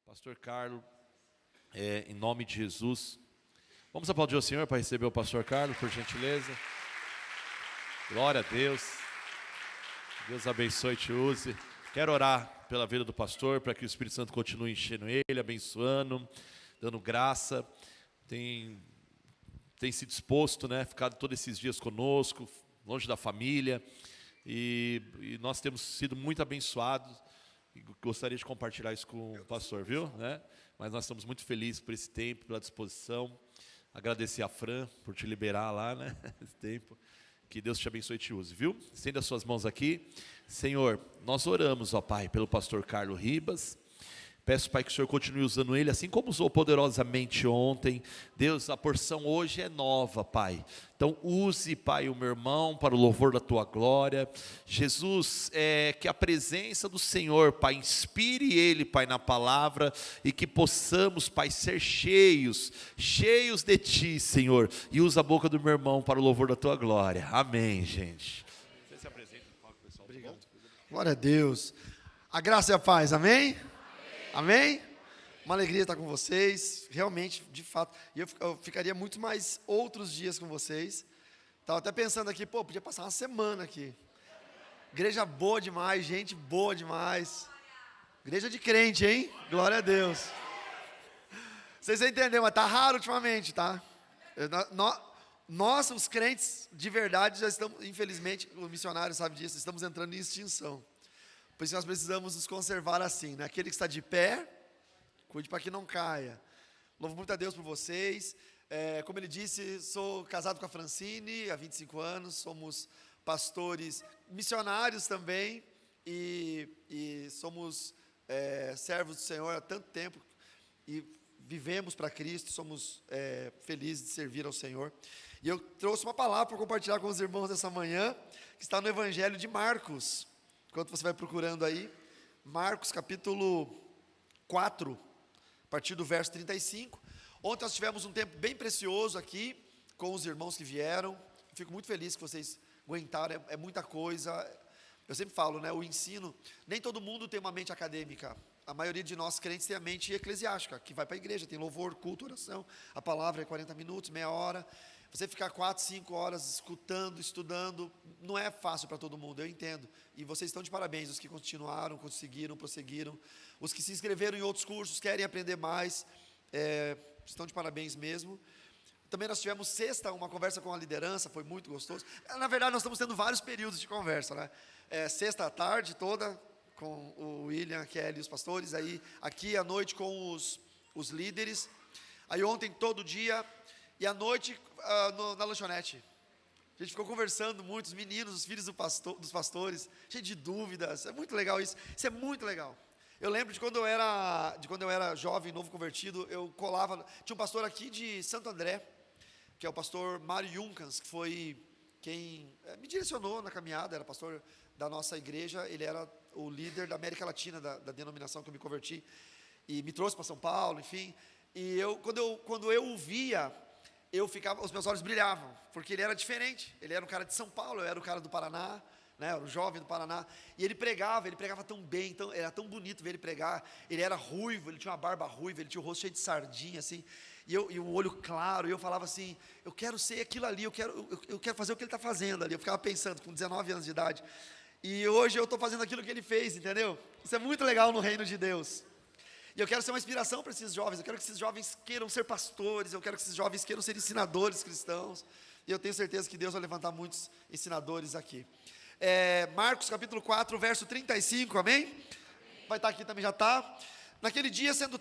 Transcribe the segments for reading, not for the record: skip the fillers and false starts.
Pastor Carlos, em nome de Jesus. Vamos aplaudir o Senhor para receber o pastor Carlos, por gentileza. Glória a Deus. Deus abençoe e te use. Quero orar pela vida do pastor, para que o Espírito Santo continue enchendo ele, abençoando, dando graça. Tem se disposto, ficado todos esses dias conosco, longe da família. E nós temos sido muito abençoados. E gostaria de compartilhar isso com o pastor, viu? Mas nós estamos muito felizes por esse tempo, pela disposição. Agradecer a Fran por te liberar lá, esse tempo. Que Deus te abençoe e te use, viu? Estenda as suas mãos aqui. Senhor, nós oramos, ó Pai, pelo pastor Carlos Ribas. Peço, Pai, que o Senhor continue usando ele, assim como usou poderosamente ontem. Deus, a porção hoje é nova, Pai. Então use, Pai, o meu irmão para o louvor da Tua glória. Jesus, que a presença do Senhor, Pai, inspire ele, Pai, na palavra. E que possamos, Pai, ser cheios de Ti, Senhor. E usa a boca do meu irmão para o louvor da Tua glória. Amém, gente. Você se apresenta, fala com o pessoal. Obrigado. Glória a Deus. A graça e a paz, amém? Amém? Uma alegria estar com vocês, realmente, de fato. E eu ficaria muito mais outros dias com vocês. Estava até pensando aqui, podia passar uma semana aqui. Igreja boa demais, gente boa demais. Igreja de crente, hein? Glória a Deus. Vocês entenderam, mas está raro ultimamente, tá? Nós, os crentes de verdade, já estamos, infelizmente, o missionário sabe disso, estamos entrando em extinção. Por isso nós precisamos nos conservar assim, Aquele que está de pé, cuide para que não caia. Louvo muito a Deus por vocês. Como ele disse, sou casado com a Francine há 25 anos, somos pastores missionários também, e somos servos do Senhor há tanto tempo, e vivemos para Cristo, somos felizes de servir ao Senhor. E eu trouxe uma palavra para compartilhar com os irmãos essa manhã, que está no Evangelho de Marcos. Enquanto você vai procurando aí, Marcos capítulo 4, a partir do verso 35. Ontem nós tivemos um tempo bem precioso aqui, com os irmãos que vieram. Fico muito feliz que vocês aguentaram, é muita coisa. Eu sempre falo, o ensino, nem todo mundo tem uma mente acadêmica. A maioria de nós crentes tem a mente eclesiástica, que vai para a igreja, tem louvor, culto, oração. A palavra é 40 minutos, meia hora. Você ficar 4, 5 horas escutando, estudando, não é fácil para todo mundo, eu entendo. E vocês estão de parabéns, os que continuaram, conseguiram, prosseguiram. Os que se inscreveram em outros cursos, querem aprender mais, estão de parabéns mesmo. Também nós tivemos sexta, uma conversa com a liderança, foi muito gostoso. Na verdade, nós estamos tendo vários períodos de conversa, Sexta à tarde toda, com o William, a Kelly e os pastores. Aí, aqui à noite com os líderes. Aí ontem, todo dia... E à noite, na lanchonete, a gente ficou conversando muito, os meninos, os filhos dos pastores, cheio de dúvidas, é muito legal isso é muito legal. Eu lembro de quando eu era jovem, novo convertido, eu colava, tinha um pastor aqui de Santo André, que é o pastor Mário Juncans, que foi quem me direcionou na caminhada, era pastor da nossa igreja, ele era o líder da América Latina, da denominação que eu me converti, e me trouxe para São Paulo, enfim, e quando eu o via, os meus olhos brilhavam, porque ele era diferente, ele era um cara de São Paulo, eu era o cara do Paraná, era um jovem do Paraná, e ele pregava tão bem, era tão bonito ver ele pregar, ele era ruivo, ele tinha uma barba ruiva, ele tinha o rosto cheio de sardinha, assim, e o olho claro, e eu falava assim, eu quero ser aquilo ali, eu quero fazer o que ele está fazendo ali, eu ficava pensando, com 19 anos de idade, e hoje eu estou fazendo aquilo que ele fez, entendeu? Isso é muito legal no reino de Deus. E eu quero ser uma inspiração para esses jovens, eu quero que esses jovens queiram ser pastores, eu quero que esses jovens queiram ser ensinadores cristãos, e eu tenho certeza que Deus vai levantar muitos ensinadores aqui. Marcos capítulo 4, verso 35, amém? Vai estar aqui também, já está. Naquele dia, sendo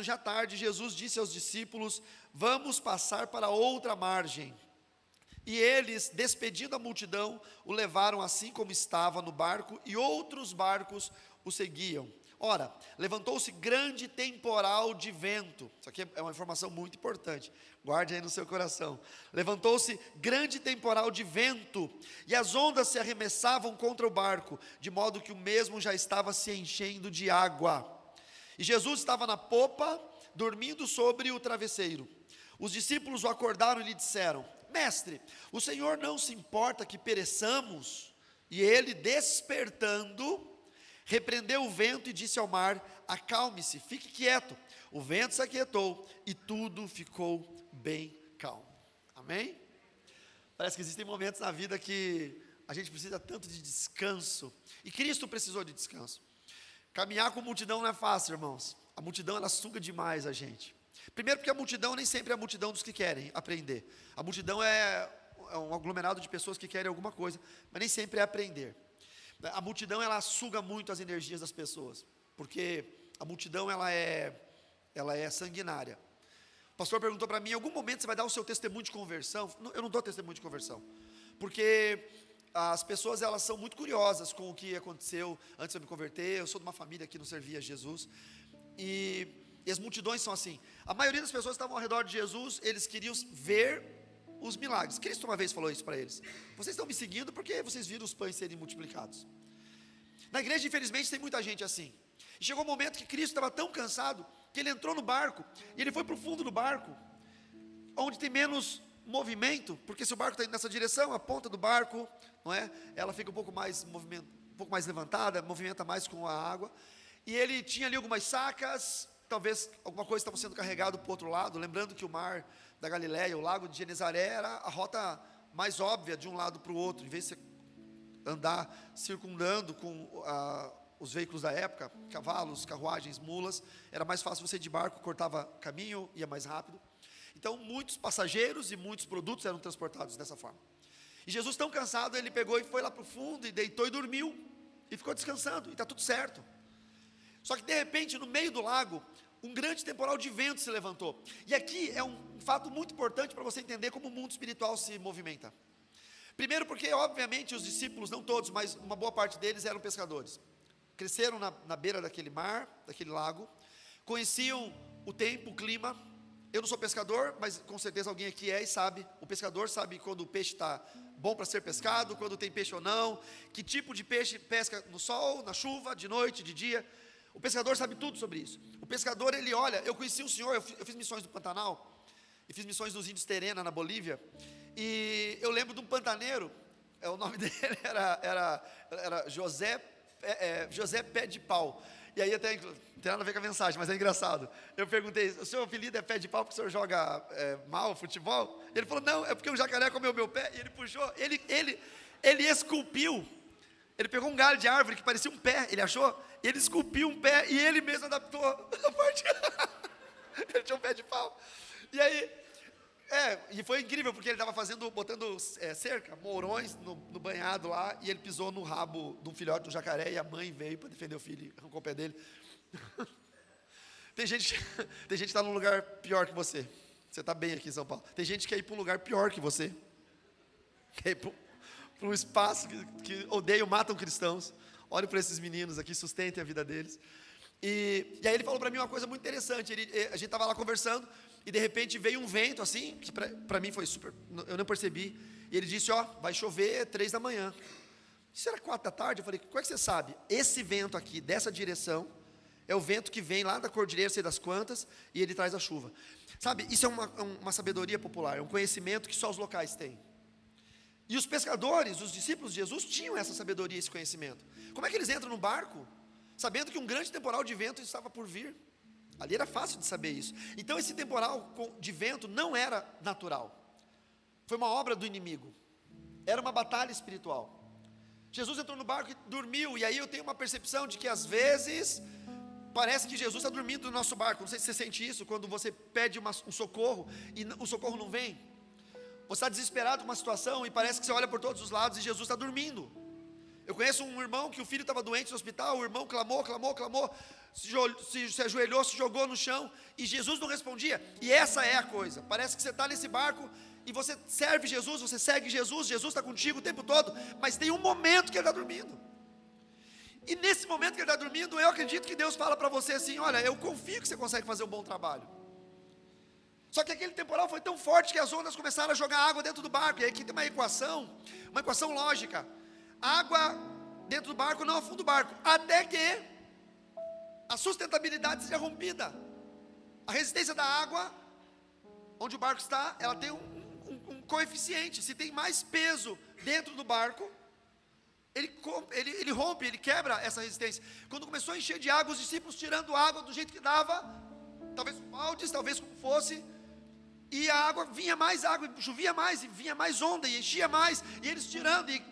já tarde, Jesus disse aos discípulos, vamos passar para outra margem. E eles, despedindo a multidão, o levaram assim como estava no barco, e outros barcos o seguiam. Ora, levantou-se grande temporal de vento. Isso aqui é uma informação muito importante, guarde aí no seu coração. Levantou-se grande temporal de vento, e as ondas se arremessavam contra o barco, de modo que o mesmo já estava se enchendo de água. E Jesus estava na popa, dormindo sobre o travesseiro. Os discípulos o acordaram e lhe disseram, mestre, o Senhor não se importa que pereçamos? E ele, despertando, repreendeu o vento e disse ao mar: acalme-se, fique quieto. O vento se aquietou e tudo ficou bem calmo. Amém? Parece que existem momentos na vida que a gente precisa tanto de descanso, e Cristo precisou de descanso. Caminhar com multidão não é fácil, irmãos. A multidão, ela suga demais a gente. Primeiro porque a multidão nem sempre é a multidão dos que querem aprender. A multidão é um aglomerado de pessoas que querem alguma coisa, mas nem sempre é aprender. A multidão, ela suga muito as energias das pessoas, porque a multidão, ela é sanguinária. O pastor perguntou para mim: em algum momento você vai dar o seu testemunho de conversão? Eu não dou testemunho de conversão, porque as pessoas, elas são muito curiosas com o que aconteceu antes de eu me converter. Eu sou de uma família que não servia a Jesus, e as multidões são assim. A maioria das pessoas que estavam ao redor de Jesus, eles queriam ver os milagres. Cristo uma vez falou isso para eles: vocês estão me seguindo porque vocês viram os pães serem multiplicados. Na igreja, infelizmente, tem muita gente assim. E chegou um momento que Cristo estava tão cansado que ele entrou no barco, e ele foi para o fundo do barco, onde tem menos movimento, porque se o barco está indo nessa direção, a ponta do barco, não é? Ela fica um pouco mais levantada, movimenta mais com a água. E ele tinha ali algumas sacas, talvez alguma coisa estava sendo carregado para o outro lado, lembrando que o mar da Galileia, o lago de Genezaré, era a rota mais óbvia de um lado para o outro, em vez de você andar circundando com os veículos da época, cavalos, carruagens, mulas, era mais fácil você ir de barco, cortava caminho, ia mais rápido. Então muitos passageiros e muitos produtos eram transportados dessa forma. E Jesus, tão cansado, ele pegou e foi lá para o fundo, e deitou e dormiu, e ficou descansando, e está tudo certo. Só que de repente, no meio do lago, um grande temporal de vento se levantou. E aqui é um fato muito importante para você entender como o mundo espiritual se movimenta. Primeiro porque, obviamente, os discípulos, não todos, mas uma boa parte deles eram pescadores. Cresceram na beira daquele mar, daquele lago, conheciam o tempo, o clima. Eu não sou pescador, mas com certeza alguém aqui é e sabe. O pescador sabe quando o peixe está bom para ser pescado, quando tem peixe ou não, que tipo de peixe pesca no sol, na chuva, de noite, de dia. O pescador sabe tudo sobre isso. O pescador, ele olha, eu conheci um senhor, eu fiz missões no Pantanal, e fiz missões nos Índios Terena, na Bolívia, e eu lembro de um pantaneiro, o nome dele era José Pé de Pau. E aí até, não tem nada a ver com a mensagem, mas é engraçado. Eu perguntei: o seu apelido é Pé de Pau porque o senhor joga mal futebol? Ele falou: não, é porque o jacaré comeu meu pé. E ele puxou, ele esculpiu. Ele pegou um galho de árvore que parecia um pé, ele achou, e ele esculpiu um pé, e ele mesmo adaptou a parte. Ele tinha um pé de pau. E aí, e foi incrível, porque ele estava botando cerca, mourões no banhado lá, e ele pisou no rabo de um filhote de um jacaré, e a mãe veio para defender o filho e arrancou o pé dele. Tem gente que está num lugar pior que você. Você está bem aqui em São Paulo. Tem gente que quer ir para um lugar pior que você. Quer ir para um espaço que odeiam, matam cristãos. Olhe para esses meninos aqui, sustentem a vida deles. E aí ele falou para mim uma coisa muito interessante. A gente estava lá conversando, e de repente veio um vento assim, que para mim foi super, eu não percebi. E ele disse: vai chover 3 da manhã. Isso era 4 da tarde. Eu falei: como é que você sabe? Esse vento aqui, dessa direção, é o vento que vem lá da cordilheira, sei das quantas, e ele traz a chuva. Sabe, isso é uma sabedoria popular, é um conhecimento que só os locais têm. E os pescadores, os discípulos de Jesus, tinham essa sabedoria, esse conhecimento. Como é que eles entram no barco, sabendo que um grande temporal de vento estava por vir? Ali era fácil de saber isso. Então esse temporal de vento não era natural. Foi uma obra do inimigo. Era uma batalha espiritual. Jesus entrou no barco e dormiu. E aí eu tenho uma percepção de que às vezes parece que Jesus está dormindo no nosso barco. Não sei se você sente isso quando você pede um socorro e o socorro não vem. Você está desesperado com uma situação e parece que você olha por todos os lados e Jesus está dormindo. Eu conheço um irmão que o filho estava doente no hospital. O irmão clamou, se ajoelhou, se jogou no chão, e Jesus não respondia. E essa é a coisa, parece que você está nesse barco e você serve Jesus, você segue Jesus, Jesus está contigo o tempo todo, mas tem um momento que ele está dormindo. E nesse momento que ele está dormindo, eu acredito que Deus fala para você assim: olha, eu confio que você consegue fazer um bom trabalho. Só que aquele temporal foi tão forte que as ondas começaram a jogar água dentro do barco. E aqui tem uma equação lógica: água dentro do barco não afunda o barco, até que a sustentabilidade seja rompida. A resistência da água, onde o barco está, ela tem um coeficiente. Se tem mais peso dentro do barco, ele rompe, ele quebra essa resistência. Quando começou a encher de água, os discípulos tirando água do jeito que dava, talvez com baldes, talvez como fosse, e a água vinha mais água, chovia mais, e vinha mais onda, e enchia mais, e eles tirando, e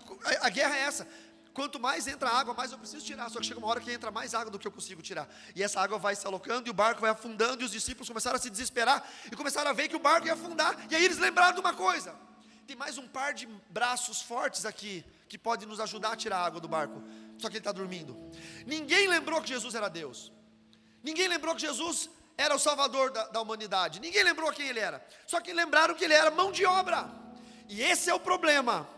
a guerra é essa. Quanto mais entra água, mais eu preciso tirar. Só que chega uma hora que entra mais água do que eu consigo tirar. E essa água vai se alocando, e o barco vai afundando, e os discípulos começaram a se desesperar, e começaram a ver que o barco ia afundar. E aí eles lembraram de uma coisa: tem mais um par de braços fortes aqui, que pode nos ajudar a tirar a água do barco. Só que ele está dormindo. Ninguém lembrou que Jesus era Deus. Ninguém lembrou que Jesus era o Salvador da humanidade. Ninguém lembrou quem ele era. Só que lembraram que ele era mão de obra. E esse é o problema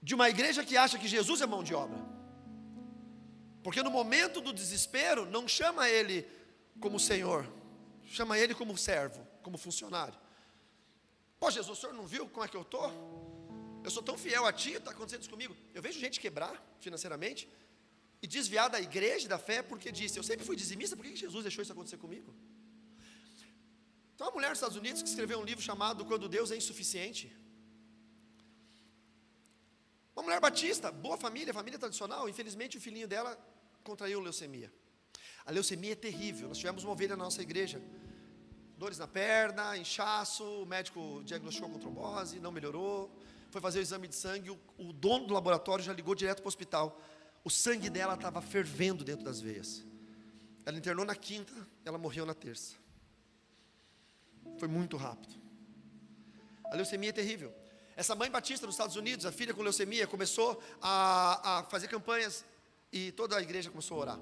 de uma igreja que acha que Jesus é mão de obra. Porque no momento do desespero, não chama ele como Senhor, chama ele como servo, como funcionário. Pô, Jesus, o senhor não viu como é que eu estou? Eu sou tão fiel a ti, está acontecendo isso comigo. Eu vejo gente quebrar financeiramente e desviar da igreja e da fé porque disse: eu sempre fui dizimista, por que Jesus deixou isso acontecer comigo? Tem uma mulher nos Estados Unidos que escreveu um livro chamado Quando Deus é Insuficiente. Uma mulher batista, boa família, família tradicional. Infelizmente o filhinho dela contraiu leucemia. A leucemia é terrível. Nós tivemos uma ovelha na nossa igreja, dores na perna, inchaço, o médico diagnosticou com trombose, não melhorou. Foi fazer o exame de sangue, o dono do laboratório já ligou direto para o hospital. O sangue dela estava fervendo dentro das veias. Ela internou na quinta, ela morreu na terça. Foi muito rápido. A leucemia é terrível. Essa mãe batista nos Estados Unidos, a filha com leucemia, começou a fazer campanhas e toda a igreja começou a orar.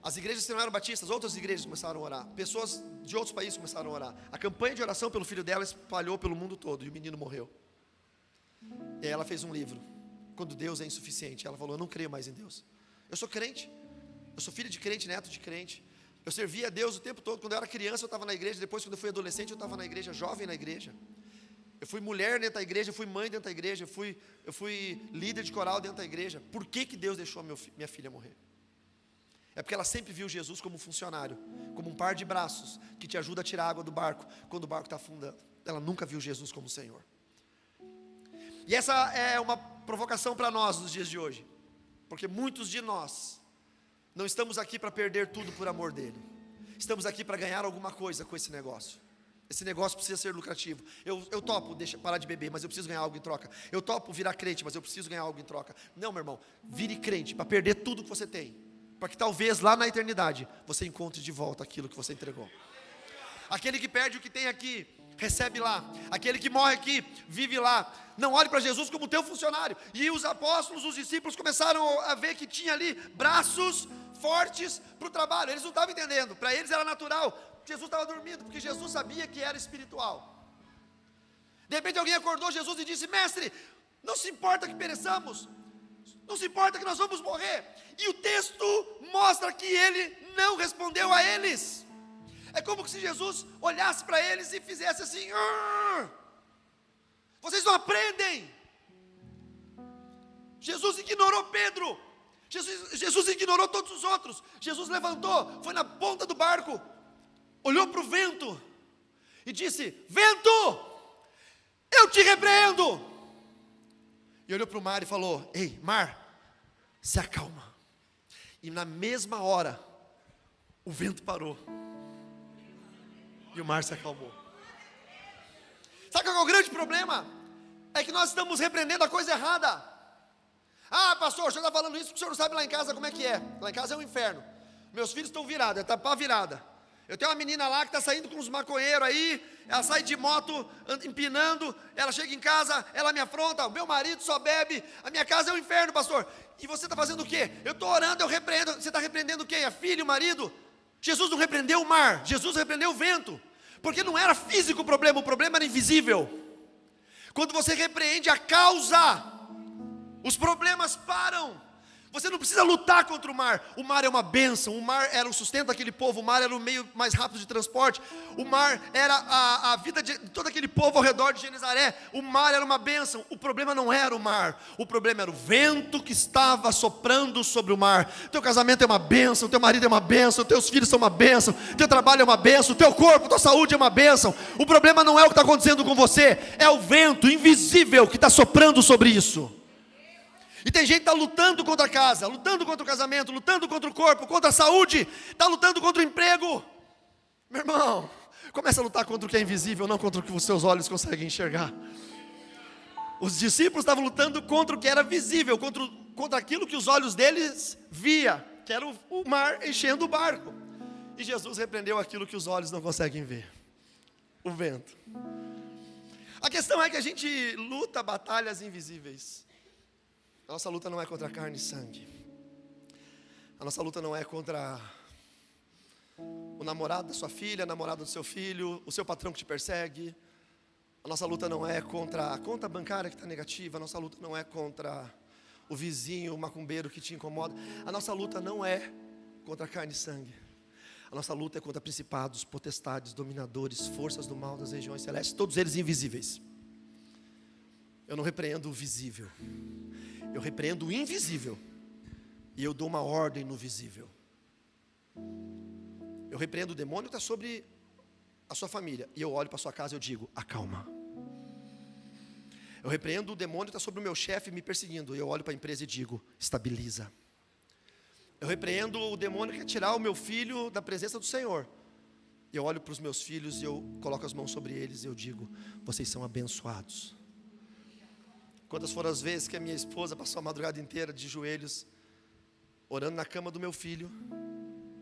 As igrejas que não eram batistas, outras igrejas começaram a orar. Pessoas de outros países começaram a orar. A campanha de oração pelo filho dela espalhou pelo mundo todo e o menino morreu. E aí ela fez um livro, Quando Deus é Insuficiente. Ela falou: eu não creio mais em Deus. Eu sou crente, eu sou filho de crente, neto de crente. Eu servia a Deus o tempo todo. Quando eu era criança eu estava na igreja. Depois, quando eu fui adolescente, eu estava na igreja, jovem na igreja. Eu fui mulher dentro da igreja, eu fui mãe dentro da igreja, eu fui líder de coral dentro da igreja. Por que Deus deixou minha filha morrer? É porque ela sempre viu Jesus como um funcionário, como um par de braços que te ajuda a tirar a água do barco quando o barco está afundando. Ela nunca viu Jesus como Senhor. E essa é uma provocação para nós nos dias de hoje, porque muitos de nós não estamos aqui para perder tudo por amor dele. Estamos aqui para ganhar alguma coisa com esse negócio. Esse negócio precisa ser lucrativo. Eu topo parar de beber, mas eu preciso ganhar algo em troca. Eu topo virar crente, mas eu preciso ganhar algo em troca. Não, meu irmão, vire crente para perder tudo que você tem, para que talvez lá na eternidade você encontre de volta aquilo que você entregou. Aquele que perde o que tem aqui, recebe lá. Aquele que morre aqui, vive lá. Não olhe para Jesus como teu funcionário. E os apóstolos, os discípulos começaram a ver que tinha ali braços fortes para o trabalho. Eles não estavam entendendo, para eles era natural. Jesus estava dormindo, porque Jesus sabia que era espiritual. De repente alguém acordou Jesus e disse: mestre, não se importa que pereçamos, não se importa que nós vamos morrer. E o texto mostra que ele não respondeu a eles. É como se Jesus olhasse para eles e fizesse assim: vocês não aprendem. Jesus ignorou Pedro, Jesus ignorou todos os outros. Jesus levantou, foi na ponta do barco, olhou para o vento e disse: vento, eu te repreendo. E olhou para o mar e falou: ei, mar, se acalma. E na mesma hora o vento parou e o mar se acalmou. Sabe qual é o grande problema? É que nós estamos repreendendo a coisa errada. Ah, pastor, o senhor está falando isso porque o senhor não sabe lá em casa como é que é. Lá em casa é um inferno. Meus filhos estão virados, está para virada. Eu tenho uma menina lá que está saindo com uns maconheiros aí. Ela sai de moto, empinando. Ela chega em casa, ela me afronta. O meu marido só bebe. A minha casa é um inferno, pastor. E você está fazendo o quê? Eu estou orando, eu repreendo. Você está repreendendo quem? A filha e o marido? Jesus não repreendeu o mar, Jesus repreendeu o vento. Porque não era físico o problema era invisível. Quando você repreende a causa, os problemas param. Você não precisa lutar contra o mar é uma bênção. O mar era o sustento daquele povo, o mar era o meio mais rápido de transporte, o mar era a vida de todo aquele povo ao redor de Genezaré. O mar era uma bênção. O problema não era o mar, o problema era o vento que estava soprando sobre o mar. Teu casamento é uma bênção, teu marido é uma bênção, teus filhos são uma bênção, teu trabalho é uma bênção, teu corpo, tua saúde é uma bênção. O problema não é o que está acontecendo com você, é o vento invisível que está soprando sobre isso. E tem gente que está lutando contra a casa, lutando contra o casamento, lutando contra o corpo, contra a saúde, está lutando contra o emprego. Meu irmão, começa a lutar contra o que é invisível, não contra o que os seus olhos conseguem enxergar. Os discípulos estavam lutando contra o que era visível, contra aquilo que os olhos deles via, que era o mar enchendo o barco. E Jesus repreendeu aquilo que os olhos não conseguem ver, o vento. A questão é que a gente luta batalhas invisíveis. A nossa luta não é contra carne e sangue. A nossa luta não é contra o namorado da sua filha, a namorada do seu filho, o seu patrão que te persegue. A nossa luta não é contra a conta bancária que está negativa. A nossa luta não é contra o vizinho, o macumbeiro que te incomoda. A nossa luta não é contra carne e sangue. A nossa luta é contra principados, potestades, dominadores, forças do mal das regiões celestes, todos eles invisíveis. Eu não repreendo o visível, eu repreendo o invisível. E eu dou uma ordem no visível. Eu repreendo o demônio que está sobre a sua família. E eu olho para a sua casa e eu digo, acalma. Eu repreendo o demônio que está sobre o meu chefe me perseguindo. E eu olho para a empresa e digo, estabiliza. Eu repreendo o demônio que quer tirar o meu filho da presença do Senhor. Eu olho para os meus filhos e eu coloco as mãos sobre eles e eu digo, vocês são abençoados. Quantas foram as vezes que a minha esposa passou a madrugada inteira de joelhos, orando na cama do meu filho,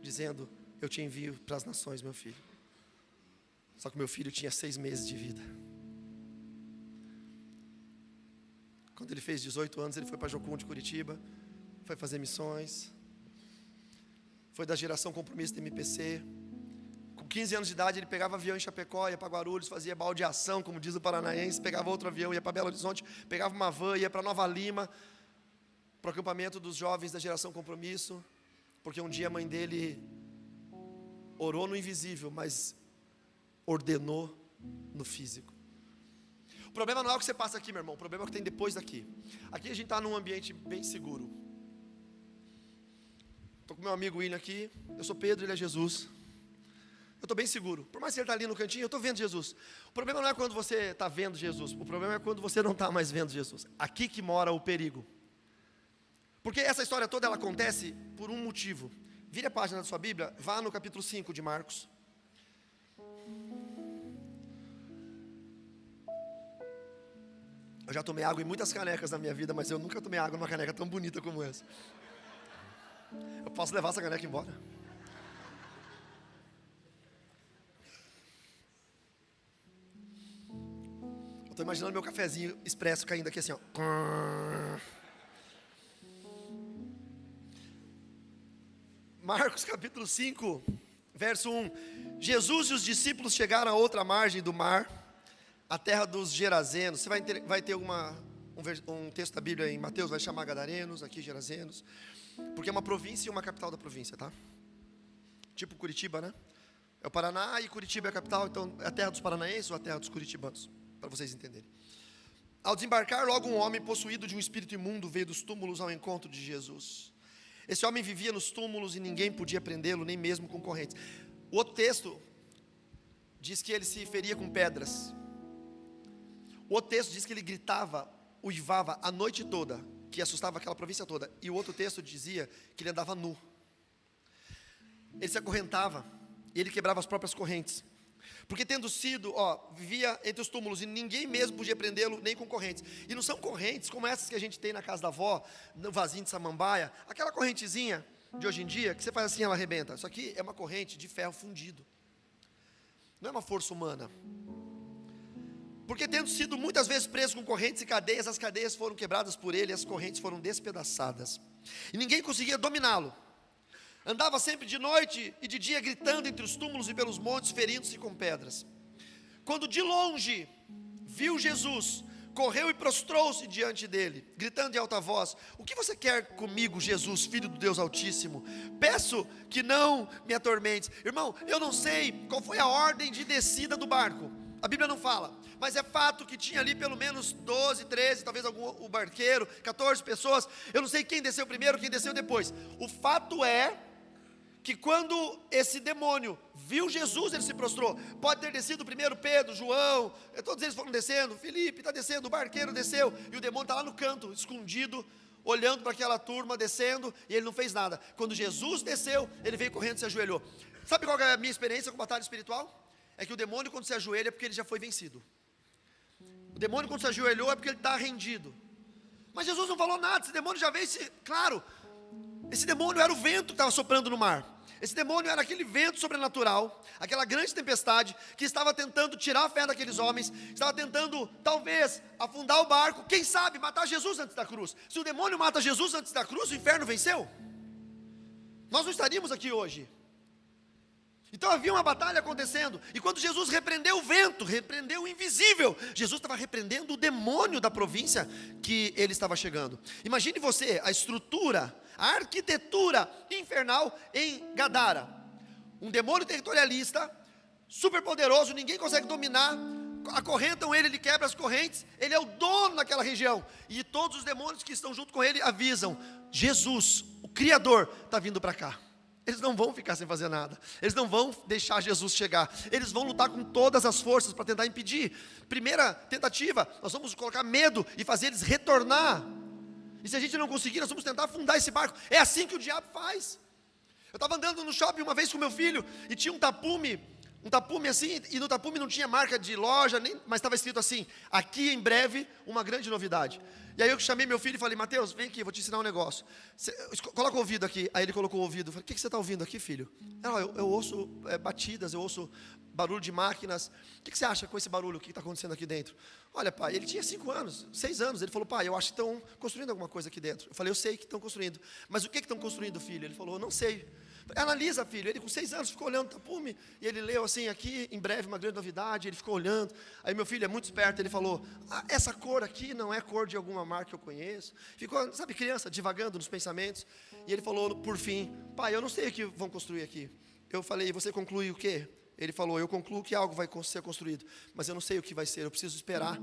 dizendo, eu te envio para as nações, meu filho. Só que meu filho tinha 6 meses de vida. Quando ele fez 18 anos, ele foi para Jocum de Curitiba, foi fazer missões, foi da geração Compromisso da MPC. Com 15 anos de idade, ele pegava avião em Chapecó, ia para Guarulhos, fazia baldeação, como diz o paranaense, pegava outro avião, ia para Belo Horizonte, pegava uma van, ia para Nova Lima, para o acampamento dos jovens da geração Compromisso, porque um dia a mãe dele orou no invisível, mas ordenou no físico. O problema não é o que você passa aqui, meu irmão, o problema é o que tem depois daqui. Aqui a gente está num ambiente bem seguro. Estou com meu amigo William aqui, eu sou Pedro, ele é Jesus. Eu estou bem seguro, por mais que ele está ali no cantinho, eu estou vendo Jesus. O problema não é quando você está vendo Jesus, o problema é quando você não está mais vendo Jesus. Aqui que mora o perigo. Porque essa história toda ela acontece por um motivo. Vire a página da sua Bíblia, vá no capítulo 5 de Marcos. Eu já tomei água em muitas canecas na minha vida, mas eu nunca tomei água numa caneca tão bonita como essa. Eu posso levar essa caneca embora? Eu estou imaginando meu cafezinho expresso caindo aqui assim, ó. Marcos capítulo 5, verso 1. Jesus e os discípulos chegaram a outra margem do mar, a terra dos Gerazenos. Você vai ter um texto da Bíblia em Mateus, vai chamar Gadarenos, aqui Gerazenos, porque é uma província e uma capital da província, tá? Tipo Curitiba, né? É o Paraná e Curitiba é a capital, então é a terra dos paranaenses ou a terra dos curitibanos, para vocês entenderem. Ao desembarcar, logo um homem possuído de um espírito imundo veio dos túmulos ao encontro de Jesus. Esse homem vivia nos túmulos e ninguém podia prendê-lo, nem mesmo com correntes. O outro texto diz que ele se feria com pedras. O outro texto diz que ele gritava, uivava a noite toda, que assustava aquela província toda. E o outro texto dizia que ele andava nu. Ele se acorrentava e ele quebrava as próprias correntes. Porque tendo sido, vivia entre os túmulos e ninguém mesmo podia prendê-lo, nem com correntes. E não são correntes como essas que a gente tem na casa da avó, no vasinho de samambaia, aquela correntezinha de hoje em dia, que você faz assim, ela arrebenta. Isso aqui é uma corrente de ferro fundido. Não é uma força humana. Porque tendo sido muitas vezes preso com correntes e cadeias, as cadeias foram quebradas por ele e as correntes foram despedaçadas. E ninguém conseguia dominá-lo. Andava sempre de noite e de dia gritando entre os túmulos e pelos montes, ferindo-se com pedras. Quando de longe viu Jesus, correu e prostrou-se diante dele, gritando em alta voz: o que você quer comigo, Jesus, Filho do Deus Altíssimo? Peço que não me atormentes. Irmão, eu não sei qual foi a ordem de descida do barco. A Bíblia não fala, mas é fato que tinha ali pelo menos 12, 13, talvez o barqueiro, 14 pessoas. Eu não sei quem desceu primeiro, quem desceu depois. O fato é que quando esse demônio viu Jesus, ele se prostrou. Pode ter descido primeiro Pedro, João, todos eles foram descendo, Felipe está descendo, o barqueiro desceu, e o demônio está lá no canto, escondido, olhando para aquela turma descendo, e ele não fez nada. Quando Jesus desceu, ele veio correndo e se ajoelhou. Sabe qual é a minha experiência com batalha espiritual? É que o demônio, quando se ajoelha, é porque ele já foi vencido. O demônio, quando se ajoelhou, é porque ele está rendido. Mas Jesus não falou nada, esse demônio já veio, claro, esse demônio era o vento que estava soprando no mar. Esse demônio era aquele vento sobrenatural, aquela grande tempestade que estava tentando tirar a fé daqueles homens, estava tentando, talvez, afundar o barco, quem sabe, matar Jesus antes da cruz. Se o demônio mata Jesus antes da cruz, o inferno venceu. Nós não estaríamos aqui hoje. Então havia uma batalha acontecendo, e quando Jesus repreendeu o vento, repreendeu o invisível, Jesus estava repreendendo o demônio da província que ele estava chegando. Imagine você, a estrutura, a arquitetura infernal em Gadara. Um demônio territorialista, super poderoso, ninguém consegue dominar, acorrentam ele, ele quebra as correntes, ele é o dono daquela região, e todos os demônios que estão junto com ele avisam, Jesus, o Criador, está vindo para cá. Eles não vão ficar sem fazer nada, eles não vão deixar Jesus chegar, eles vão lutar com todas as forças para tentar impedir. Primeira tentativa, nós vamos colocar medo e fazer eles retornar, e se a gente não conseguir, nós vamos tentar afundar esse barco. É assim que o diabo faz. Eu estava andando no shopping uma vez com meu filho, e tinha um tapume assim, e no tapume não tinha marca de loja, mas estava escrito assim, aqui em breve, uma grande novidade. E aí eu chamei meu filho e falei, Mateus, vem aqui, vou te ensinar um negócio. Coloca o ouvido aqui. Aí ele colocou o ouvido. Eu falei, o que você está ouvindo aqui, filho? Eu ouço batidas, eu ouço barulho de máquinas. O que você acha com esse barulho, o que está acontecendo aqui dentro? Olha, pai, ele tinha 5 anos, 6 anos. Ele falou, pai, eu acho que estão construindo alguma coisa aqui dentro. Eu falei, eu sei que estão construindo. Mas o que estão construindo, filho? Ele falou, eu não sei. Analisa, filho. Ele com 6 anos ficou olhando o tapume, e ele leu assim, aqui em breve uma grande novidade. Ele ficou olhando. Aí meu filho é muito esperto, ele falou, essa cor aqui não é cor de alguma marca que eu conheço. Ficou, sabe, criança, divagando nos pensamentos. E ele falou, por fim, pai, eu não sei o que vão construir aqui. Eu falei, você conclui o quê? Ele falou, eu concluo que algo vai ser construído, mas eu não sei o que vai ser, eu preciso esperar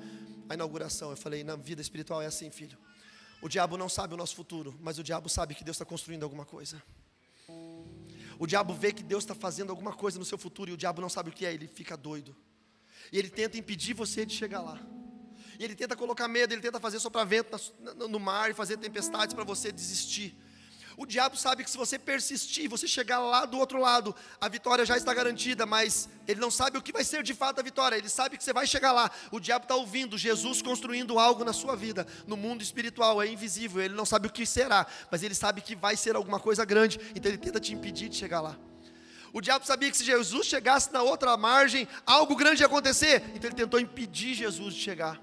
a inauguração. Eu falei, na vida espiritual é assim, filho. O diabo não sabe o nosso futuro, mas o diabo sabe que Deus está construindo alguma coisa. O diabo vê que Deus está fazendo alguma coisa no seu futuro, e o diabo não sabe o que é, ele fica doido. E ele tenta impedir você de chegar lá. E ele tenta colocar medo, ele tenta fazer soprar vento no mar, e fazer tempestades para você desistir. O diabo sabe que se você persistir, você chegar lá do outro lado, a vitória já está garantida, mas ele não sabe o que vai ser de fato a vitória. Ele sabe que você vai chegar lá. O diabo está ouvindo Jesus construindo algo na sua vida, no mundo espiritual, é invisível, ele não sabe o que será, mas ele sabe que vai ser alguma coisa grande, então ele tenta te impedir de chegar lá. O diabo sabia que se Jesus chegasse na outra margem, algo grande ia acontecer, então ele tentou impedir Jesus de chegar.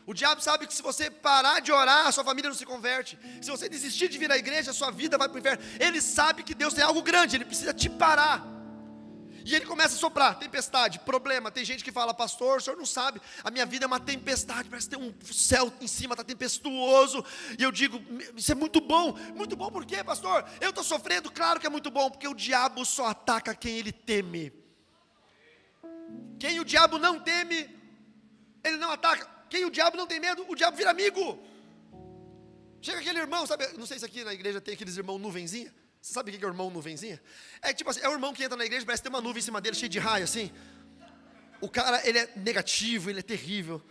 O diabo sabe que se você parar de orar, a sua família não se converte. Se você desistir de vir à igreja, a sua vida vai para o inferno. Ele sabe que Deus tem algo grande, ele precisa te parar. E ele começa a soprar, tempestade, problema. Tem gente que fala, pastor, o senhor não sabe, a minha vida é uma tempestade, parece que tem um céu em cima, está tempestuoso. E eu digo, isso é muito bom por quê, pastor? Eu estou sofrendo, claro que é muito bom, porque o diabo só ataca quem ele teme. Quem o diabo não teme, ele não ataca. Quem o diabo não tem medo, o diabo vira amigo. Chega aquele irmão, sabe, não sei se aqui na igreja tem aqueles irmãos nuvenzinha. Você sabe o que é o irmão nuvenzinha? É tipo assim, é o irmão que entra na igreja, parece ter uma nuvem em cima dele, cheia de raio assim. O cara, ele é negativo, ele é terrível.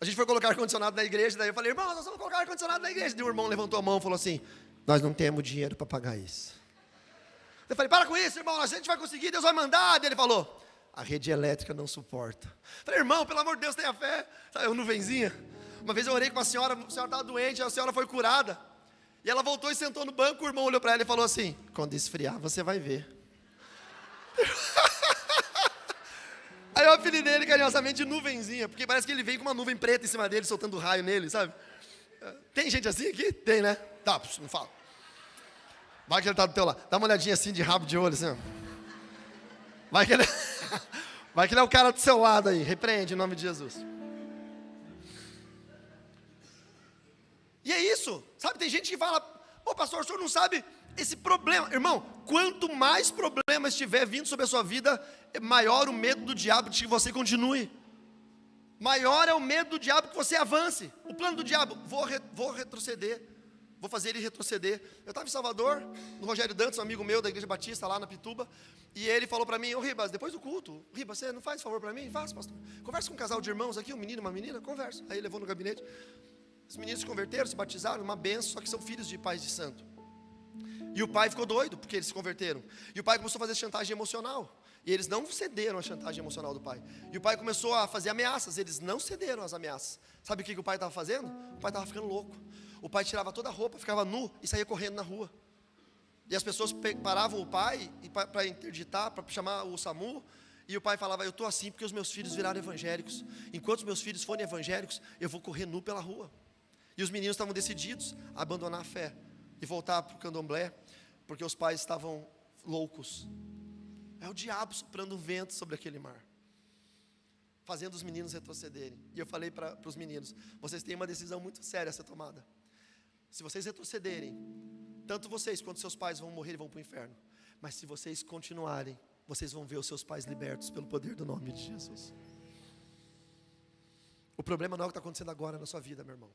A gente foi colocar ar-condicionado na igreja, daí eu falei, irmão, nós vamos colocar ar-condicionado na igreja. Daí o irmão levantou a mão e falou assim, nós não temos dinheiro para pagar isso. Eu falei, para com isso, irmão, a gente vai conseguir, Deus vai mandar. Daí ele falou, a rede elétrica não suporta. Falei, irmão, pelo amor de Deus, tenha fé. Sabe, eu nuvenzinha. Uma vez eu orei com uma senhora, a senhora estava doente, a senhora foi curada. E ela voltou e sentou no banco, o irmão olhou para ela e falou assim, quando esfriar, você vai ver. Aí eu apelidei ele carinhosamente de nuvenzinha, porque parece que ele vem com uma nuvem preta em cima dele, soltando raio nele, sabe? Tem gente assim aqui? Tem, né? Tá, não fala. Vai que ele está do teu lado. Dá uma olhadinha assim, de rabo de olho, assim, ó. Vai que ele é o cara do seu lado aí. Repreende em nome de Jesus. E é isso. Sabe, tem gente que fala, pastor, o senhor não sabe esse problema. Irmão, quanto mais problemas estiver vindo sobre a sua vida, maior o medo do diabo de que você continue. Maior é o medo do diabo que você avance. O plano do diabo, vou retroceder. Vou fazer ele retroceder. Eu estava em Salvador, no Rogério Dantas, um amigo meu da Igreja Batista, lá na Pituba, e ele falou para mim, Ribas, depois do culto, Ribas, você não faz favor para mim? Faço, pastor. Conversa com um casal de irmãos aqui, um menino e uma menina, conversa. Aí ele levou no gabinete. Os meninos se converteram, se batizaram, uma benção, só que são filhos de pais de santo. E o pai ficou doido porque eles se converteram. E o pai começou a fazer chantagem emocional. E eles não cederam à chantagem emocional do pai. E o pai começou a fazer ameaças. Eles não cederam às ameaças. Sabe o que o pai estava fazendo? O pai estava ficando louco. O pai tirava toda a roupa, ficava nu e saía correndo na rua. E as pessoas paravam o pai para interditar, para chamar o SAMU. E o pai falava, eu estou assim porque os meus filhos viraram evangélicos. Enquanto os meus filhos forem evangélicos, eu vou correr nu pela rua. E os meninos estavam decididos a abandonar a fé e voltar para o candomblé, porque os pais estavam loucos. É o diabo soprando um vento sobre aquele mar, fazendo os meninos retrocederem. E eu falei para os meninos, vocês têm uma decisão muito séria a ser tomada. Se vocês retrocederem, tanto vocês quanto seus pais vão morrer e vão para o inferno. Mas se vocês continuarem, vocês vão ver os seus pais libertos pelo poder do nome de Jesus. O problema não é o que está acontecendo agora na sua vida, meu irmão.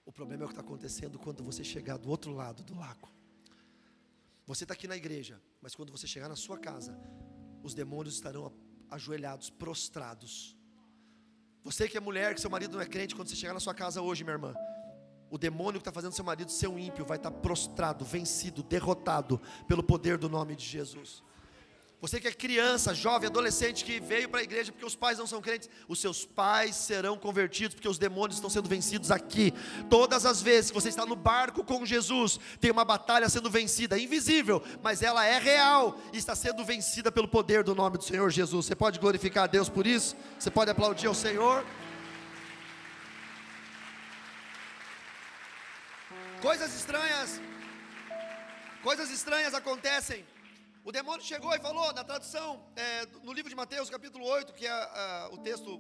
O problema é o que está acontecendo quando você chegar do outro lado do lago. Você está aqui na igreja, mas quando você chegar na sua casa, os demônios estarão ajoelhados, prostrados. Você que é mulher, que seu marido não é crente, quando você chegar na sua casa hoje, minha irmã, o demônio que está fazendo seu marido ser um ímpio vai estar prostrado, vencido, derrotado pelo poder do nome de Jesus. Você que é criança, jovem, adolescente, que veio para a igreja porque os pais não são crentes, os seus pais serão convertidos, porque os demônios estão sendo vencidos aqui. Todas as vezes que você está no barco com Jesus, tem uma batalha sendo vencida, invisível, mas ela é real, e está sendo vencida pelo poder do nome do Senhor Jesus. Você pode glorificar a Deus por isso? Você pode aplaudir ao Senhor? Coisas estranhas acontecem. O demônio chegou e falou, na tradução, no livro de Mateus, capítulo 8, que é o texto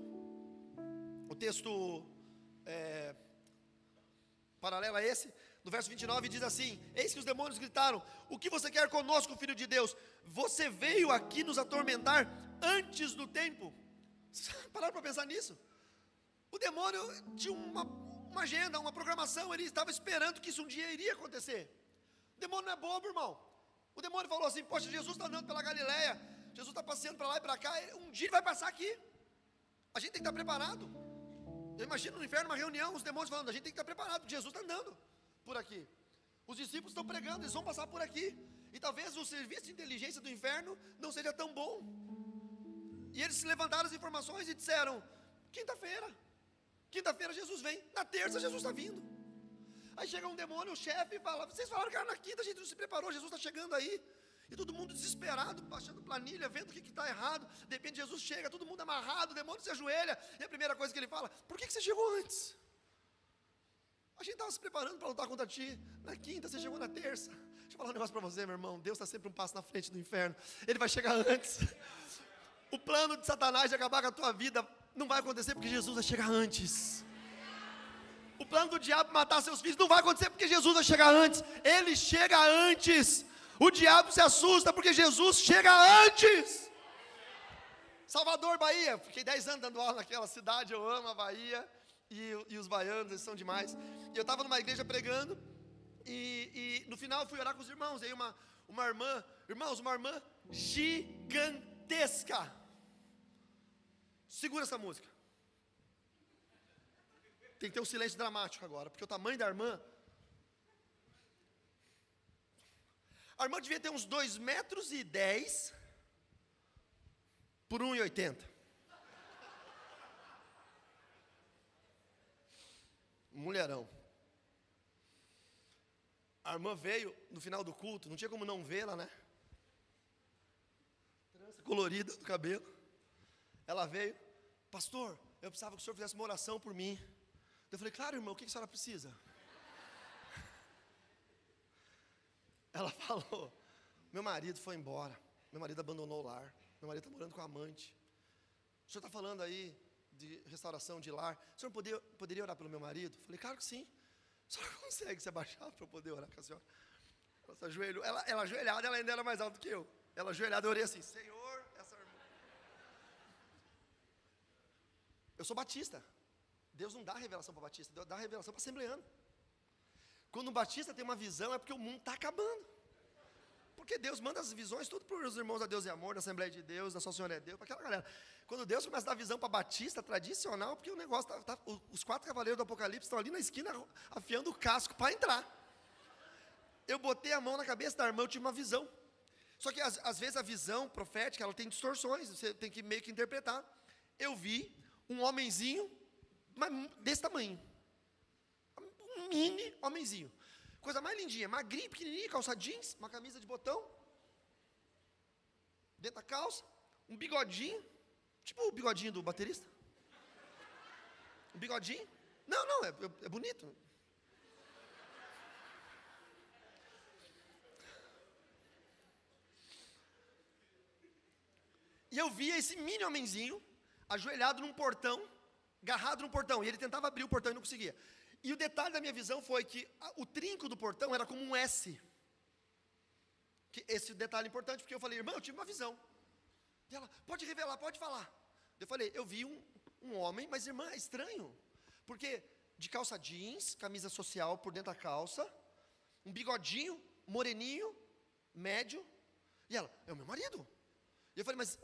paralelo a esse, no verso 29, diz assim, eis que os demônios gritaram, o que você quer conosco, filho de Deus? Você veio aqui nos atormentar antes do tempo. Pararam para pensar nisso? O demônio tinha uma agenda, uma programação, ele estava esperando que isso um dia iria acontecer. O demônio não é bobo, irmão. O demônio falou assim, poxa, Jesus está andando pela Galileia, Jesus está passeando para lá e para cá, um dia ele vai passar aqui, a gente tem que estar preparado. Eu imagino no inferno uma reunião, os demônios falando, a gente tem que estar preparado, porque Jesus está andando por aqui, os discípulos estão pregando, eles vão passar por aqui, e talvez o serviço de inteligência do inferno não seja tão bom, e eles levantaram as informações e disseram, quinta-feira Jesus vem, na terça Jesus está vindo. Aí chega um demônio, o chefe, e fala, vocês falaram que era na quinta, a gente não se preparou, Jesus está chegando aí. E todo mundo desesperado, baixando planilha, vendo o que está errado. De repente Jesus chega, todo mundo amarrado, o demônio se ajoelha. E a primeira coisa que ele fala, por que você chegou antes? A gente estava se preparando para lutar contra ti. Na quinta, você chegou na terça. Deixa eu falar um negócio para você, meu irmão. Deus está sempre um passo na frente do inferno. Ele vai chegar antes. O plano de Satanás de acabar com a tua vida não vai acontecer porque Jesus vai chegar antes. O plano do diabo matar seus filhos não vai acontecer porque Jesus vai chegar antes. Ele chega antes. O diabo se assusta porque Jesus chega antes. Salvador, Bahia. Fiquei 10 anos dando aula naquela cidade. Eu amo a Bahia. E os baianos, eles são demais. E eu estava numa igreja pregando. E no final eu fui orar com os irmãos. E aí uma irmã, irmãos, uma irmã gigantesca. Segura essa música. Tem que ter um silêncio dramático agora, porque o tamanho da irmã. A irmã devia ter uns 2,10 metros por 1,80. Mulherão. A irmã veio no final do culto, não tinha como não vê-la, né? Trança colorida do cabelo. Ela veio, pastor, eu precisava que o senhor fizesse uma oração por mim. Eu falei, claro, irmão, o que a senhora precisa? Ela falou, meu marido foi embora, meu marido abandonou o lar, meu marido está morando com a amante. O senhor está falando aí de restauração de lar, o senhor poderia orar pelo meu marido? Eu falei, claro que sim. A senhora consegue se abaixar para eu poder orar com a senhora? Ela se ajoelhou, ela ajoelhada, ela ainda era mais alta do que eu. Ela ajoelhada, eu orei assim, Senhor, essa irmã. Eu sou batista. Deus não dá revelação para batista, Deus dá revelação para assembleano. Quando um batista tem uma visão, é porque o mundo está acabando. Porque Deus manda as visões tudo para os irmãos da Deus e Amor, da Assembleia de Deus, da Só Senhor é Deus, para aquela galera. Quando Deus começa a dar visão para Batista, tradicional, porque o negócio os 4 cavaleiros do Apocalipse estão ali na esquina afiando o casco para entrar. Eu botei a mão na cabeça da irmã, eu tive uma visão. Só que às vezes a visão profética, ela tem distorções, você tem que meio que interpretar. Eu vi um homenzinho, mas desse tamanho. Um mini homenzinho. Coisa mais lindinha, magrinho, pequenininho, calça jeans, uma camisa de botão. Dentro da calça, um bigodinho. Tipo o bigodinho do baterista. Um bigodinho. Não, é bonito. E eu via esse mini homenzinho, ajoelhado num portão, agarrado num portão, e ele tentava abrir o portão e não conseguia. E o detalhe da minha visão foi que o trinco do portão era como um S. Esse detalhe é importante, porque eu falei, irmã, eu tive uma visão. E ela, pode revelar, pode falar. Eu falei, eu vi um homem, mas irmã, é estranho. Porque de calça jeans, camisa social por dentro da calça, um bigodinho, moreninho, médio. E ela, é o meu marido. E eu falei, mas,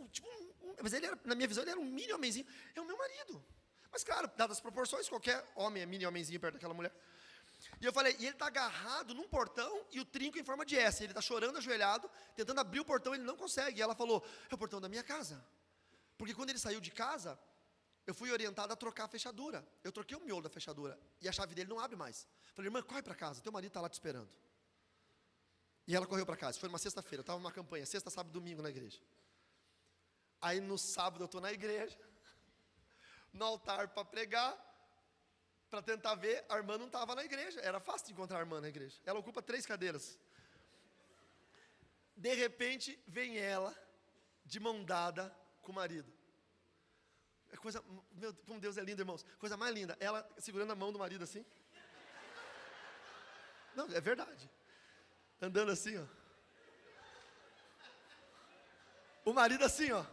mas ele era, na minha visão, ele era um mini homenzinho. É o meu marido. Mas claro, dadas as proporções, qualquer homem é mini homenzinho perto daquela mulher. E eu falei, e ele está agarrado num portão e o trinco em forma de S. Ele está chorando ajoelhado, tentando abrir o portão, ele não consegue. E ela falou, é o portão da minha casa. Porque quando ele saiu de casa, eu fui orientado a trocar a fechadura. Eu troquei o miolo da fechadura e a chave dele não abre mais. Falei, irmã, corre para casa, teu marido está lá te esperando. E ela correu para casa, foi numa sexta-feira, eu estava numa campanha, sexta, sábado, domingo na igreja. Aí no sábado eu estou na igreja, no altar para pregar, para tentar ver, a irmã não estava na igreja, era fácil de encontrar a irmã na igreja, ela ocupa 3 cadeiras. De repente vem ela, de mão dada com o marido. É coisa, meu, como Deus é lindo, irmãos, coisa mais linda, ela segurando a mão do marido assim. Não, é verdade, andando assim, ó. O marido assim, ó.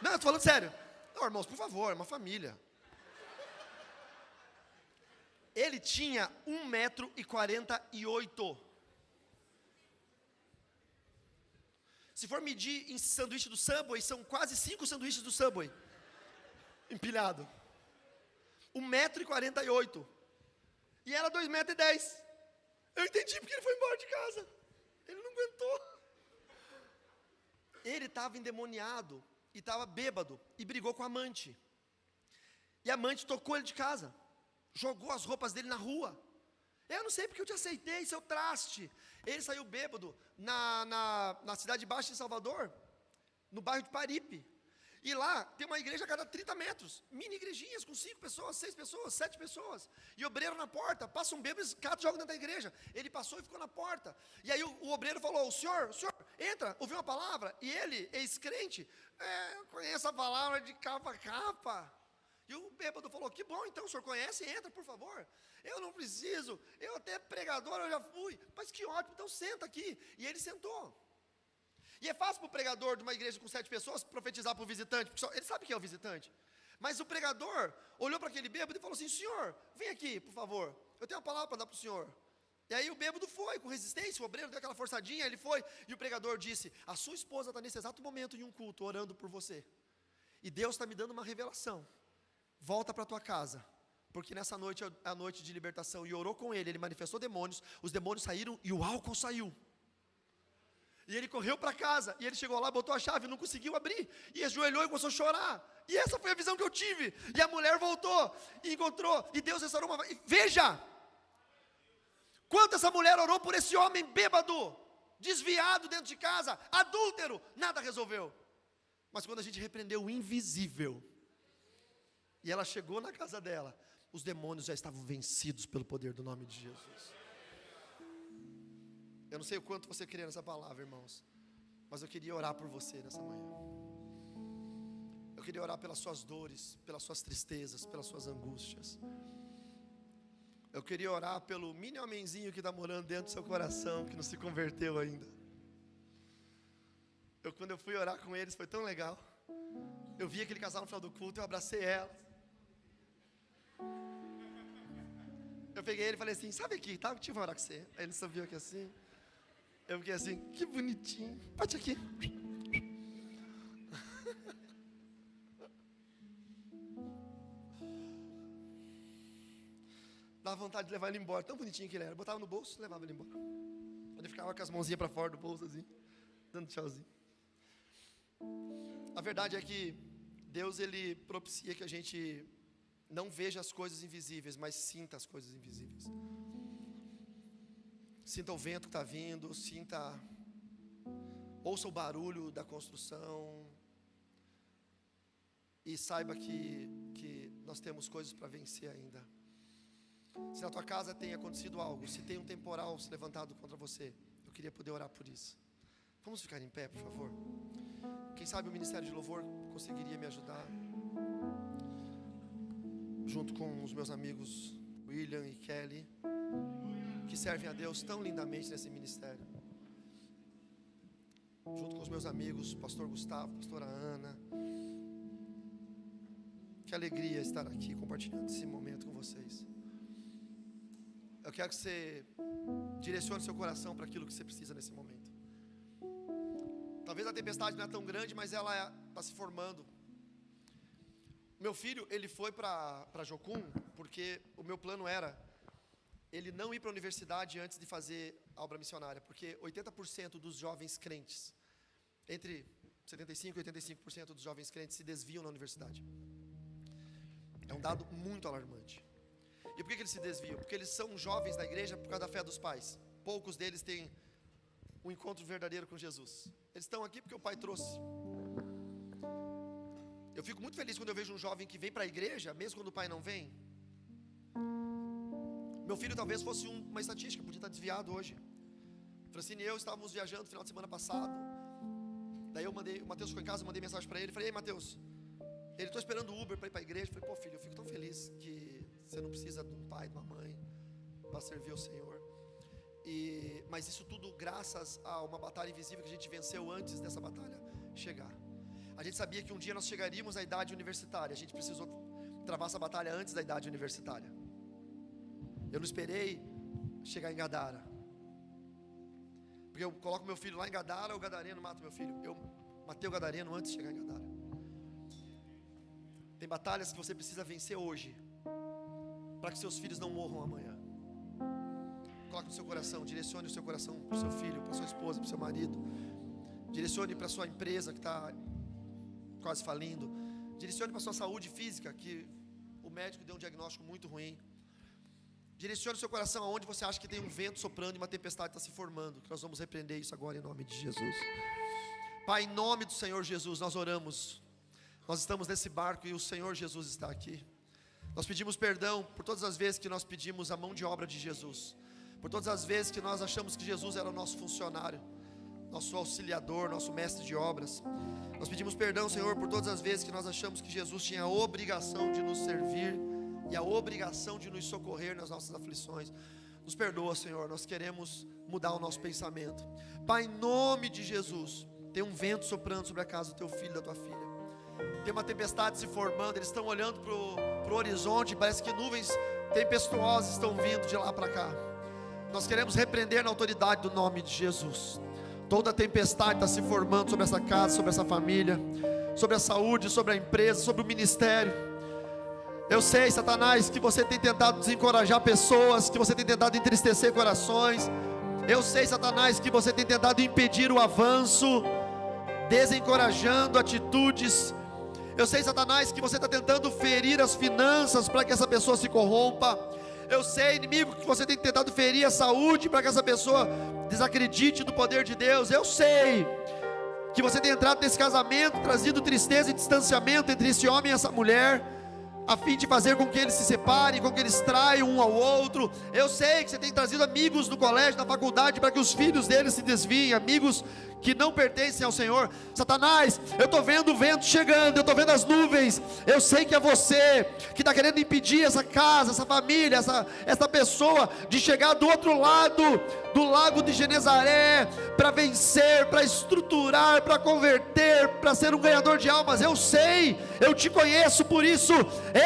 Não, eu estou falando sério. Não, irmãos, por favor, é uma família. Ele tinha 1,48 m. Se for medir em sanduíche do Subway, são quase 5 sanduíches do Subway. Empilhado. 1,48 m. E ela 2,10 m. Eu entendi porque ele foi embora de casa. Ele não aguentou. Ele estava endemoniado. E estava bêbado, e brigou com a amante. E a amante tocou ele de casa, jogou as roupas dele na rua. Eu não sei porque eu te aceitei, seu traste. Ele saiu bêbado na cidade baixa de Salvador, no bairro de Paripe. E lá tem uma igreja a cada 30 metros, mini igrejinhas com 5 pessoas, 6 pessoas, 7 pessoas. E obreiro na porta, passa um bêbado, cata e joga dentro da igreja. Ele passou e ficou na porta. E aí o obreiro falou, o senhor, entra, ouviu uma palavra? E ele, ex-crente, eu conheço a palavra de capa a capa. E o bêbado falou, que bom, então o senhor conhece? Entra, por favor. Eu não preciso, eu até pregador eu já fui. Mas que ótimo, então senta aqui. E ele sentou. E é fácil para o pregador de uma igreja com 7 pessoas profetizar para o visitante, porque ele sabe quem é o visitante. Mas o pregador olhou para aquele bêbado e falou assim, senhor, vem aqui, por favor, eu tenho uma palavra para dar para o senhor. E aí o bêbado foi, com resistência, o obreiro deu aquela forçadinha, ele foi, e o pregador disse, a sua esposa está nesse exato momento em um culto, orando por você. E Deus está me dando uma revelação. Volta para a tua casa, porque nessa noite é a noite de libertação. E orou com ele, ele manifestou demônios, os demônios saíram e o álcool saiu. E ele correu para casa, e ele chegou lá, botou a chave, não conseguiu abrir, e ajoelhou e começou a chorar. E essa foi a visão que eu tive. E a mulher voltou, e encontrou, e Deus restaurou uma... Veja! Quanto essa mulher orou por esse homem bêbado, desviado dentro de casa, adúltero, nada resolveu. Mas quando a gente repreendeu o invisível, e ela chegou na casa dela, os demônios já estavam vencidos pelo poder do nome de Jesus. Eu não sei o quanto você crê nessa palavra, irmãos, mas eu queria orar por você nessa manhã. Eu queria orar pelas suas dores, pelas suas tristezas, pelas suas angústias. Eu queria orar pelo mini homenzinho que está morando dentro do seu coração, que não se converteu ainda. Quando eu fui orar com eles, foi tão legal. Eu vi aquele casal no final do culto, eu abracei elas. Eu peguei ele e falei assim, sabe aqui, tá? Eu tive uma hora com você. Aí ele subiu aqui assim. Eu fiquei assim, que bonitinho. Bate aqui. Dava vontade de levar ele embora, tão bonitinho que ele era. Botava no bolso e levava ele embora. Ele ficava com as mãozinhas para fora do bolso assim, dando tchauzinho. A verdade é que Deus, ele propicia que a gente não veja as coisas invisíveis, mas sinta as coisas invisíveis. Sinta o vento que está vindo, ouça o barulho da construção e saiba que nós temos coisas para vencer ainda. Se na tua casa tem acontecido algo, se tem um temporal se levantado contra você, eu queria poder orar por isso. Vamos ficar em pé, por favor. Quem sabe o Ministério de Louvor conseguiria me ajudar, junto com os meus amigos William e Kelly, que servem a Deus tão lindamente nesse ministério, junto com os meus amigos Pastor Gustavo, Pastora Ana. Que alegria estar aqui compartilhando esse momento com vocês. Eu quero que você direcione seu coração para aquilo que você precisa nesse momento. Talvez a tempestade não é tão grande, mas ela está se formando. Meu filho, ele foi para Jocum, porque o meu plano era ele não ir para a universidade antes de fazer a obra missionária, porque 80% dos jovens crentes, entre 75% e 85% dos jovens crentes se desviam na universidade. É um dado muito alarmante. E por que eles se desviam? Porque eles são jovens da igreja por causa da fé dos pais. Poucos deles têm um encontro verdadeiro com Jesus. Eles estão aqui porque o pai trouxe. Eu fico muito feliz quando eu vejo um jovem que vem para a igreja, mesmo quando o pai não vem. Meu filho talvez fosse uma estatística, podia estar desviado hoje. Francine e eu estávamos viajando no final de semana passado. Daí o Mateus ficou em casa, eu mandei mensagem para ele. Falei, ei Mateus, ele, estou esperando o Uber para ir para a igreja. Falei, pô filho, eu fico tão feliz que você não precisa de um pai, de uma mãe para servir o Senhor. Mas isso tudo graças a uma batalha invisível que a gente venceu antes dessa batalha chegar. A gente sabia que um dia nós chegaríamos à idade universitária. A gente precisou travar essa batalha antes da idade universitária. Eu não esperei chegar em Gadara, porque eu coloco meu filho lá em Gadara, o gadareno mata meu filho. Eu matei o gadareno antes de chegar em Gadara. Tem batalhas que você precisa vencer hoje, para que seus filhos não morram amanhã. Coloque no seu coração, direcione o seu coração para o seu filho, para a sua esposa, para o seu marido. Direcione para a sua empresa que está quase falindo. Direcione para a sua saúde física, que o médico deu um diagnóstico muito ruim. Direcione o seu coração aonde você acha que tem um vento soprando e uma tempestade está se formando, que nós vamos repreender isso agora em nome de Jesus. Pai, em nome do Senhor Jesus, nós oramos. Nós estamos nesse barco e o Senhor Jesus está aqui. Nós pedimos perdão por todas as vezes que nós pedimos a mão de obra de Jesus, por todas as vezes que nós achamos que Jesus era o nosso funcionário, nosso auxiliador, nosso mestre de obras. Nós pedimos perdão, Senhor, por todas as vezes que nós achamos que Jesus tinha a obrigação de nos servir e a obrigação de nos socorrer nas nossas aflições. Nos perdoa, Senhor, nós queremos mudar o nosso pensamento. Pai, em nome de Jesus, tem um vento soprando sobre a casa do teu filho e da tua filha. Tem uma tempestade se formando, eles estão olhando para o horizonte, parece que nuvens tempestuosas estão vindo de lá para cá. Nós queremos repreender na autoridade do nome de Jesus. Toda tempestade está se formando sobre essa casa, sobre essa família, sobre a saúde, sobre a empresa, sobre o ministério. Eu sei, Satanás, que você tem tentado desencorajar pessoas, que você tem tentado entristecer corações. Eu sei, Satanás, que você tem tentado impedir o avanço, desencorajando atitudes. Eu sei, Satanás, que você está tentando ferir as finanças para que essa pessoa se corrompa. Eu sei, inimigo, que você tem tentado ferir a saúde para que essa pessoa desacredite do poder de Deus. Eu sei que você tem entrado nesse casamento, trazido tristeza e distanciamento entre esse homem e essa mulher, a fim de fazer com que eles se separem, com que eles traiam um ao outro. Eu sei que você tem trazido amigos no colégio, na faculdade, para que os filhos deles se desviem, amigos que não pertencem ao Senhor. Satanás, eu estou vendo o vento chegando, eu estou vendo as nuvens. Eu sei que é você que está querendo impedir essa casa, essa família, essa pessoa de chegar do outro lado do lago de Genezaré, para vencer, para estruturar, para converter, para ser um ganhador de almas. Eu sei, eu te conheço, por isso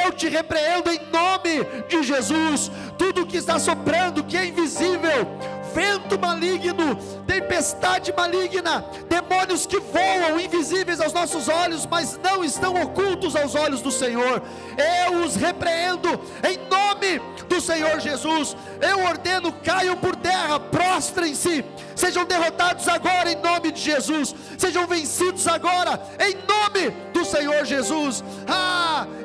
eu te repreendo em nome de Jesus. Tudo que está soprando, que é invisível, vento maligno, tempestade maligna, demônios que voam, invisíveis aos nossos olhos, mas não estão ocultos aos olhos do Senhor. Eu os repreendo em nome do Senhor Jesus. Eu ordeno, caiam por terra, prostrem-se, sejam derrotados agora em nome de Jesus, sejam vencidos agora em nome do Senhor Jesus.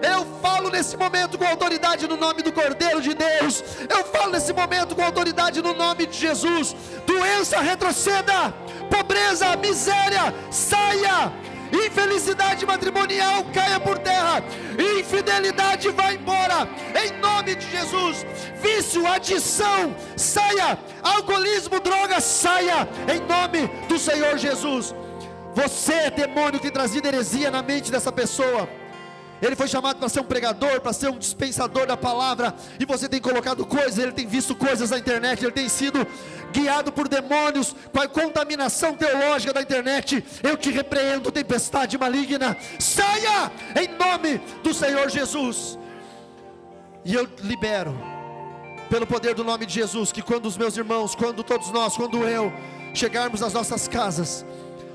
Eu falo nesse momento com autoridade no nome do Cordeiro de Deus. Eu falo nesse momento com autoridade no nome de Jesus. Doença retroceda, pobreza, miséria saia, infelicidade matrimonial caia por terra, infidelidade vai embora em nome de Jesus. Vício, adição saia, alcoolismo, droga saia em nome do Senhor Jesus. Você, demônio, tem trazido heresia na mente dessa pessoa. Ele foi chamado para ser um pregador, para ser um dispensador da palavra, e você tem colocado coisas, ele tem visto coisas na internet, ele tem sido guiado por demônios, com a contaminação teológica da internet. Eu te repreendo, tempestade maligna, saia em nome do Senhor Jesus. E eu libero, pelo poder do nome de Jesus, que quando os meus irmãos, quando todos nós, quando eu chegarmos às nossas casas,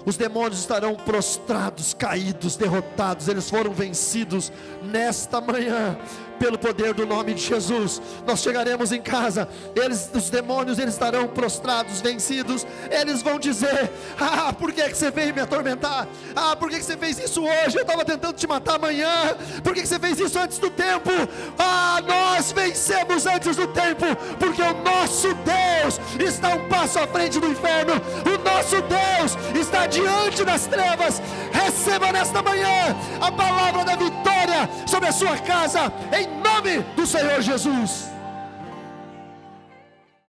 os demônios estarão prostrados, caídos, derrotados. Eles foram vencidos nesta manhã, pelo poder do nome de Jesus. Nós chegaremos em casa, os demônios, eles estarão prostrados, vencidos. Eles vão dizer: por que você veio me atormentar? Por que você fez isso hoje? Eu estava tentando te matar amanhã. Por que você fez isso antes do tempo? Nós vencemos antes do tempo, porque o nosso Deus está um passo à frente do inferno. O nosso Deus está diante das trevas. Receba nesta manhã a palavra da vitória sobre a sua casa, em nome do Senhor Jesus.